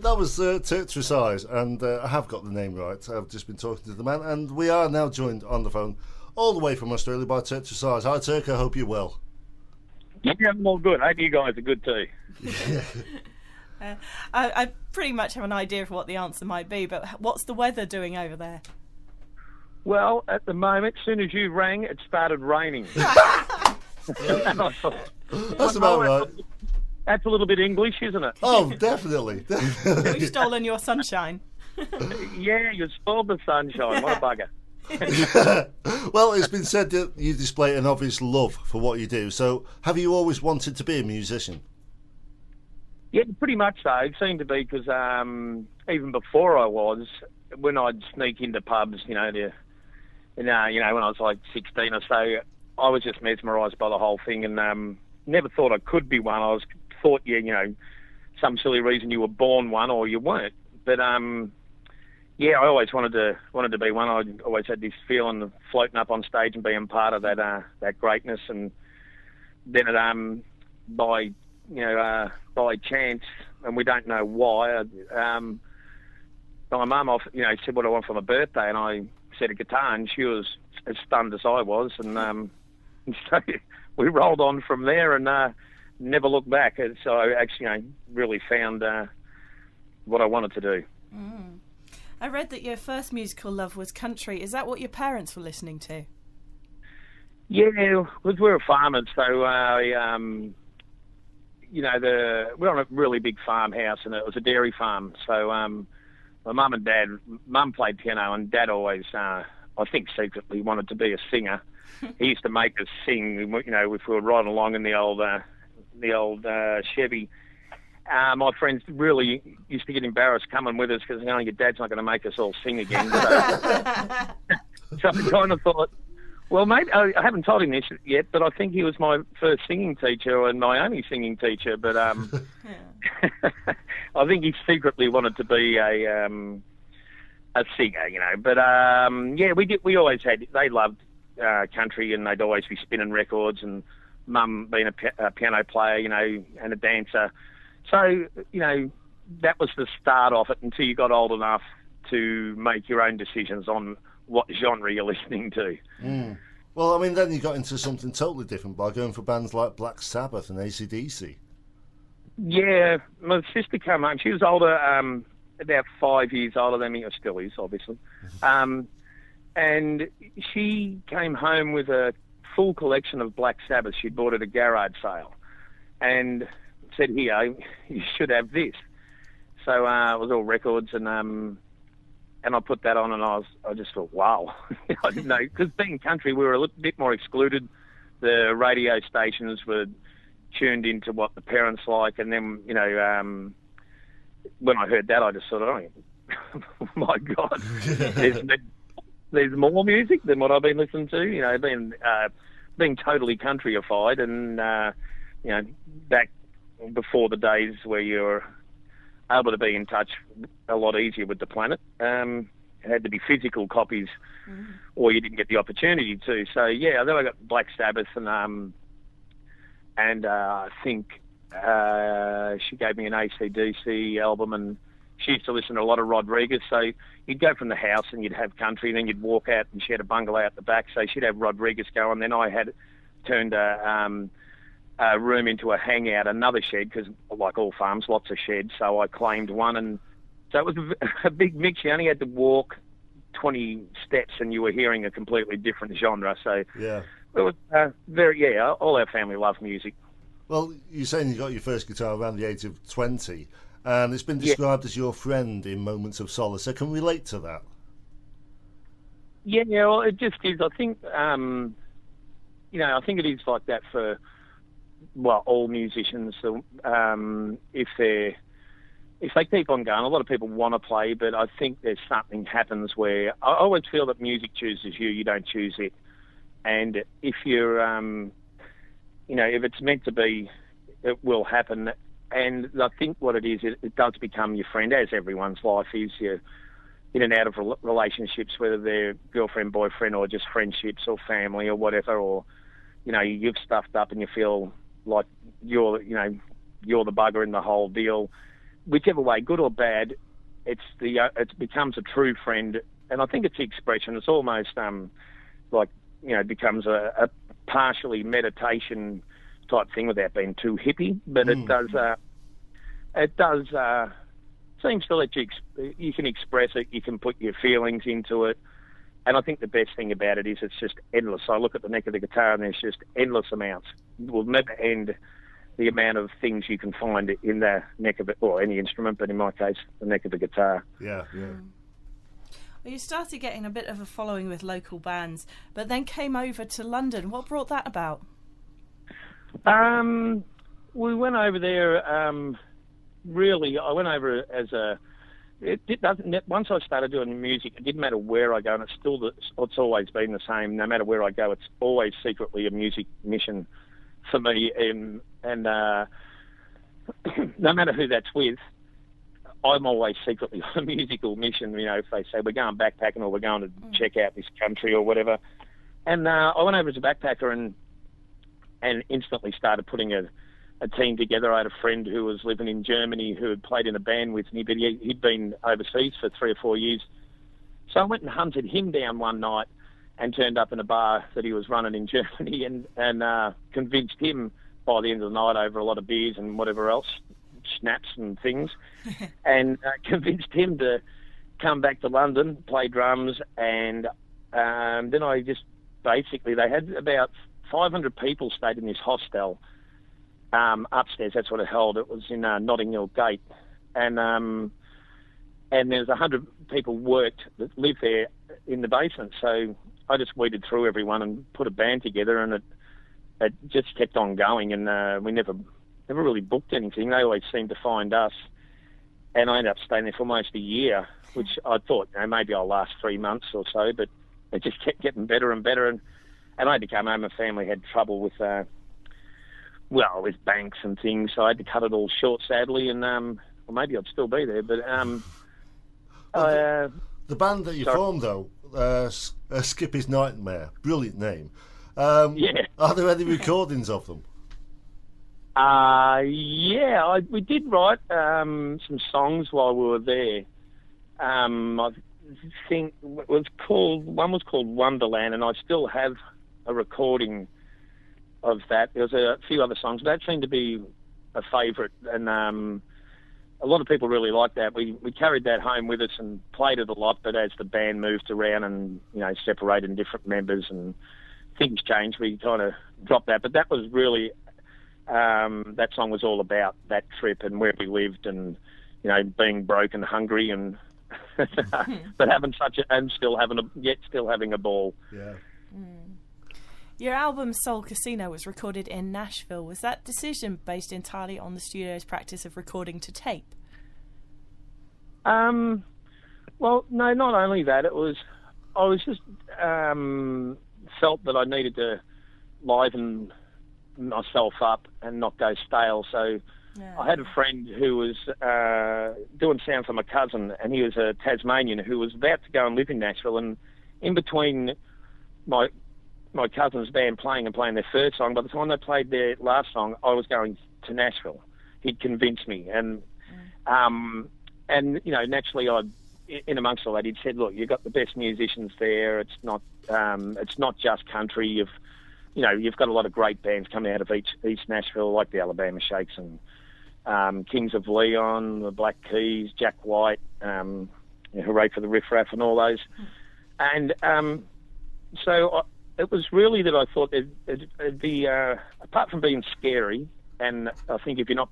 that was Size, and I have got the name right. I've just been talking to the man, and we are now joined on the phone all the way from Australia by Size. Hi, Turk, I hope you're well. Yeah, I'm all good. I hope you guys are good too. Yeah. I pretty much have an idea of what the answer might be, but what's the weather doing over there? Well, at the moment, as soon as you rang, it started raining. That's about right. That's a little bit English, isn't it? Oh, definitely. We've stolen your sunshine. Yeah, you spoiled the sunshine. What a bugger. Well, it's been said that you display an obvious love for what you do. So, have you always wanted to be a musician? Yeah, pretty much so. It seemed to be because even before I was, when I'd sneak into pubs, when I was like 16 or so, I was just mesmerised by the whole thing, and never thought I could be one. I thought, some silly reason you were born one or you weren't. But I always wanted to be one. I always had this feeling of floating up on stage and being part of that greatness. And then by chance, and we don't know why, my mum said what I want for my birthday, and I said a guitar, and she was as stunned as I was, and so we rolled on from there and never looked back. And so I actually really found what I wanted to do. Mm. I read that your first musical love was country. Is that what your parents were listening to? Yeah, because we were farmers, so we're on a really big farmhouse, and it was a dairy farm. So my mum and dad, mum played piano, and dad always, I think secretly, wanted to be a singer. He used to make us sing, if we were riding along in the old Chevy. My friends really used to get embarrassed coming with us because, your dad's not going to make us all sing again. So I kind of thought, well, maybe I haven't told him this yet, but I think he was my first singing teacher and my only singing teacher. But I think he secretly wanted to be a singer, But we always had. They loved country, and they'd always be spinning records. And Mum being a piano player, and a dancer. So that was the start of it until you got old enough to make your own decisions on what genre you're listening to. Mm. Well, I mean, then you got into something totally different by going for bands like Black Sabbath and AC/DC. Yeah, my sister came home. She was older, about 5 years older than me, or still is, obviously. And she came home with a full collection of Black Sabbath she'd bought at a garage sale, and said, "Here, you should have this." So it was all records, and I put that on, and I just thought, wow. I didn't know, because being country, we were a little bit more excluded. The radio stations were tuned into what the parents like, and then, when I heard that, I just thought, oh my God, there's more music than what I've been listening to, being totally countryified, and, back before the days where you're able to be in touch a lot easier with the planet. It had to be physical copies, or you didn't get the opportunity to. So yeah, then I got Black Sabbath, and I think she gave me an AC/DC album, and she used to listen to a lot of Rodriguez. So you'd go from the house and you'd have country, and then you'd walk out, and she had a bungalow out the back, so she'd have Rodriguez going. Then I had turned a room into a hangout, another shed, because like all farms, lots of sheds. So I claimed one, and so it was a big mix. You only had to walk 20 steps, and you were hearing a completely different genre. So yeah, it was all our family loved music. Well, you're saying you got your first guitar around the age of 20, and it's been described as your friend in moments of solace. So can we relate to that? Yeah, well, it just is. I think, I think it is like that for, all musicians. If they keep on going, a lot of people want to play, but I think there's something happens where I always feel that music chooses you. You don't choose it. And if you're, if it's meant to be, it will happen. And I think what it is, it does become your friend, as everyone's life is. You're in and out of relationships, whether they're girlfriend, boyfriend, or just friendships or family or whatever, or, you've stuffed up and you feel like you're the bugger in the whole deal. whichever way, good or bad, it becomes a true friend. And I think it's the expression. It's almost like, becomes a partially meditation type thing without being too hippie. But it does seems to let you can express it. You can put your feelings into it. And I think the best thing about it is it's just endless. I look at the neck of the guitar and there's just endless amounts. It will never end the amount of things you can find in the neck of it, or any instrument, but in my case, the neck of the guitar. Yeah. Well, you started getting a bit of a following with local bands, but then came over to London. What brought that about? We went over there, really, I went over as once I started doing music, it didn't matter where I go, and it's always been the same. No matter where I go, it's always secretly a music mission for me. And no matter who that's with, I'm always secretly on a musical mission. If they say we're going backpacking or we're going to check out this country or whatever. And I went over as a backpacker and instantly started putting a team together. I had a friend who was living in Germany who had played in a band with me, but he'd been overseas for 3 or 4 years. So I went and hunted him down one night and turned up in a bar that he was running in Germany and convinced him by the end of the night over a lot of beers and whatever else, snaps and things, and convinced him to come back to London, play drums, and then I just basically, they had about 500 people stayed in this hostel upstairs. That's what it held. It was in Notting Hill Gate, and there's 100 people that lived there in the basement. So I just weeded through everyone and put a band together, and it just kept on going. And we never really booked anything. They always seemed to find us, and I ended up staying there for almost a year, which I thought maybe I'll last 3 months or so, but it just kept getting better and better. And I had to come home. My family had trouble with with banks and things, so I had to cut it all short, sadly, and well, maybe I'd still be there, but the band that you formed, though, Skippy's Nightmare, brilliant name. Yeah. Are there any recordings of them? We did write some songs while we were there. I think one was called Wonderland, and I still have a recording of that. There was a few other songs, but that seemed to be a favourite, and a lot of people really liked that. We carried that home with us and played it a lot, but as the band moved around and separated in different members and things changed, we kind of dropped that. But that was really that song was all about that trip and where we lived, and being broke and hungry, and but having still having a ball. Yeah. Your album Soul Casino was recorded in Nashville. Was that decision based entirely on the studio's practice of recording to tape? Well, no, not only that. I was just felt that I needed to liven myself up and not go stale. So I had a friend who was doing sound for my cousin, and he was a Tasmanian who was about to go and live in Nashville. And in between my cousin's band playing their first song, by the time they played their last song, I was going to Nashville. He'd convinced me, and naturally, in amongst all that, he'd said, "Look, you've got the best musicians there. It's not just country. You've got a lot of great bands coming out of East Nashville, like the Alabama Shakes and Kings of Leon, the Black Keys, Jack White, Hooray for the Riff Raff, and all those." And so it was really that I thought it'd be, apart from being scary, and I think if you're not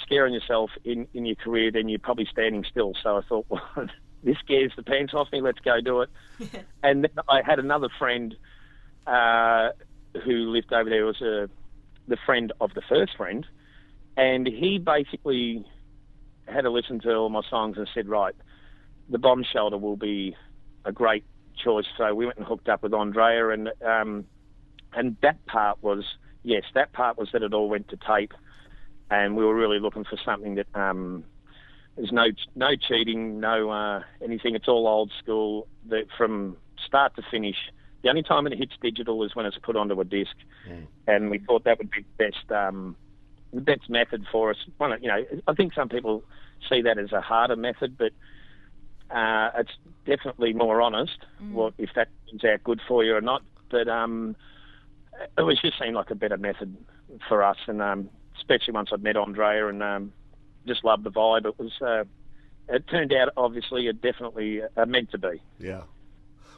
scaring yourself in your career, then you're probably standing still. So I thought, well, this scares the pants off me. Let's go do it. And then I had another friend who lived over there. Was the friend of the first friend, and he basically had to listen to all my songs and said, right, the Bomb Shelter will be a great choice. So we went and hooked up with Andrea, and that part was that it all went to tape, and we were really looking for something that there's no cheating, no anything. It's all old school, from start to finish. The only time it hits digital is when it's put onto a disc, and we thought that would be the the best method for us. I think some people see that as a harder method, but it's definitely more honest. What if that turns out good for you or not? But it was just seemed like a better method for us, and especially once I'd met Andrea and just loved the vibe. It was. It turned out, obviously, it definitely meant to be. Yeah.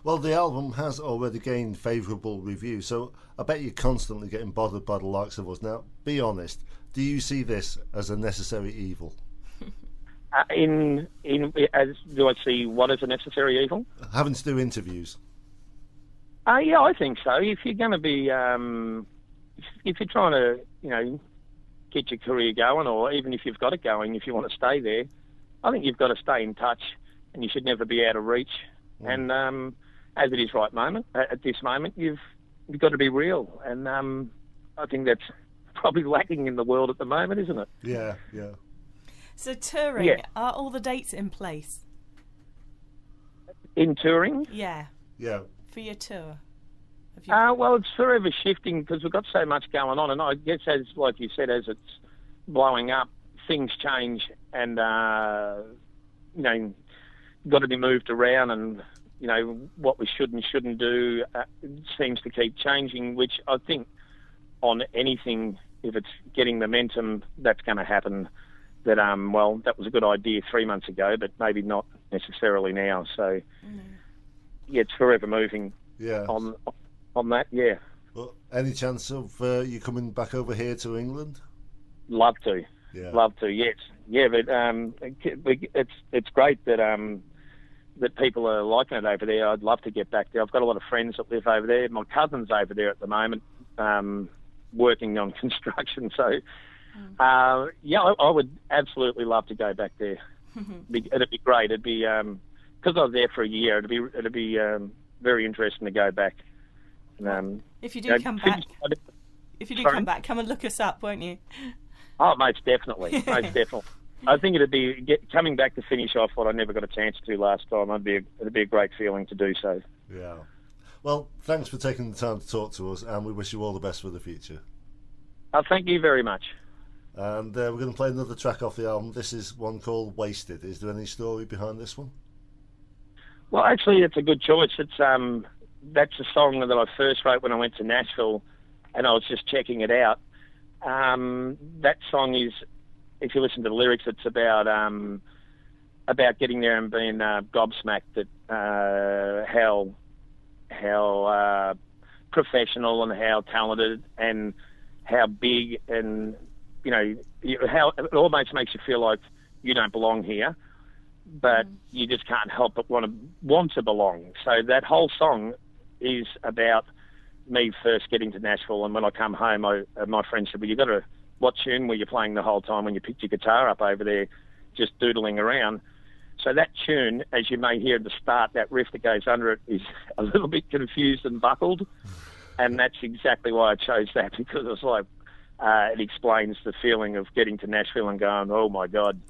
Well, the album has already gained favourable reviews, so I bet you're constantly getting bothered by the likes of us. Now, be honest, do you see this as a necessary evil? Do I see what is a necessary evil? Having to do interviews. Yeah, I think so. If you're going to be, if you're trying to, get your career going, or even if you've got it going, if you want to stay there, I think you've got to stay in touch, and you should never be out of reach. And as it is at this moment, you've got to be real. And I think that's probably lacking in the world at the moment, isn't it? Yeah, yeah. So touring, are all the dates in place? In touring? Yeah. Yeah. For your tour? Well, it's forever shifting because we've got so much going on. And I guess, like you said, as it's blowing up, things change and, got to be moved around, and, what we should and shouldn't do seems to keep changing, which I think on anything, if it's getting momentum, that's going to happen. That, that was a good idea 3 months ago, but maybe not necessarily now. So, yeah, it's forever moving on that, yeah. Well, any chance of you coming back over here to England? Love to. Yeah. Love to, yes. Yeah, but it's great that that people are liking it over there. I'd love to get back there. I've got a lot of friends that live over there. My cousin's over there at the moment, working on construction. So, I would absolutely love to go back there. It'd be great. It'd be because I was there for a year. It'd be very interesting to go back. If you do come back, come back, come and look us up, won't you? Oh, most definitely, most definitely. I think it'd be coming back to finish off what I never got a chance to last time. It'd be a great feeling to do so. Yeah. Well, thanks for taking the time to talk to us, and we wish you all the best for the future. Thank you very much. And we're going to play another track off the album. This is one called Wasted. Is there any story behind this one? Well, actually, it's a good choice. It's that's a song that I first wrote when I went to Nashville, and I was just checking it out. That song is, if you listen to the lyrics, it's about getting there and being gobsmacked at how professional and how talented and how big, and how it almost makes you feel like you don't belong here, but you just can't help but want to belong. So that whole song is about me first getting to Nashville, and when I come home, my friend said, well, what tune were you playing the whole time when you picked your guitar up over there, just doodling around? So that tune, as you may hear at the start, that riff that goes under it is a little bit confused and buckled, and that's exactly why I chose that, because it was like, it explains the feeling of getting to Nashville and going, oh my God.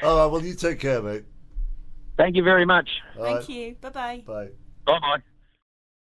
All right, well, you take care, mate. Thank you very much. Thank you. Bye-bye. Bye. Bye-bye.